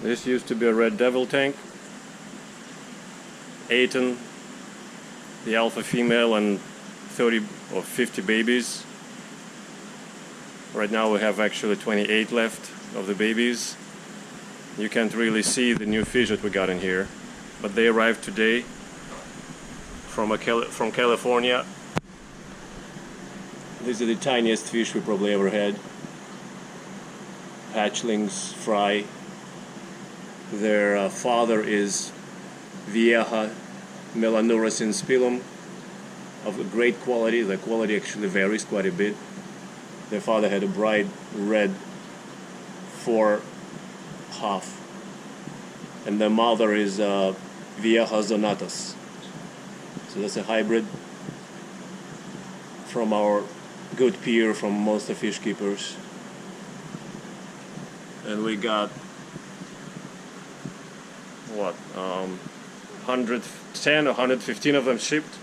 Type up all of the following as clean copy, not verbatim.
This used to be a red devil tank. Atan, the alpha female, and 30 or 50 babies. Right now we have actually 28 left of the babies. You can't really see the new fish that we got in here, but they arrived today from California. These are the tiniest fish we probably ever had. Hatchlings, fry. Their father is Vieja, melanura synspillum, of a great quality. The quality actually varies quite a bit. Their father had a bright red fore half, and their mother is Vieja zonatus. So that's a hybrid from our good peer from Monster Fish Keepers. And we got what, 110 or 115 of them shipped.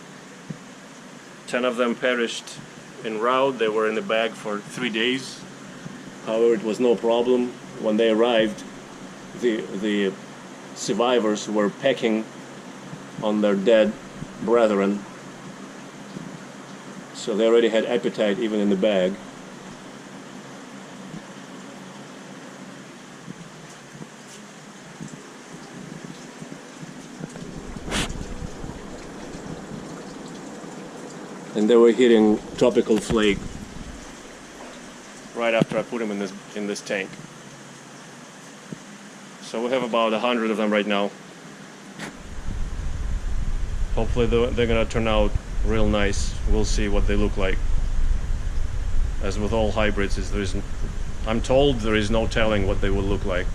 10 of them perished en route. They were in the bag for 3 days. However, it was no problem. When they arrived, the survivors were pecking on their dead brethren. So they already had appetite even in the bag. And they were hitting tropical flake right after I put them in this tank. So we have about 100 of them right now. Hopefully they're gonna turn out real nice. We'll see what they look like. As with all hybrids, I'm told there is no telling what they will look like.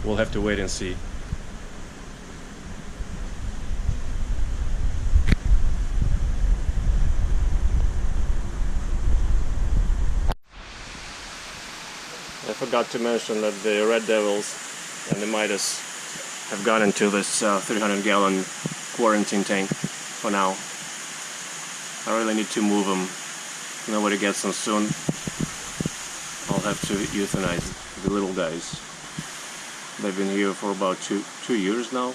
We'll have to wait and see. I forgot to mention that the red devils and the Midas have gone into this 300-gallon quarantine tank for now. I really need to move them. If nobody gets them soon, I'll have to euthanize the little guys. They've been here for about two years now,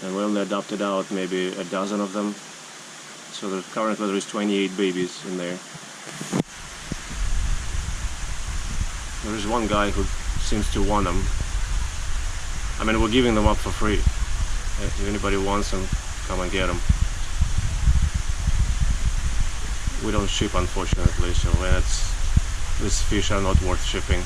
and we only adopted out maybe a dozen of them. So currently there is 28 babies in there. There is one guy who seems to want them. I mean, we're giving them up for free. If anybody wants them, come and get them. We don't ship, unfortunately, so these fish are not worth shipping.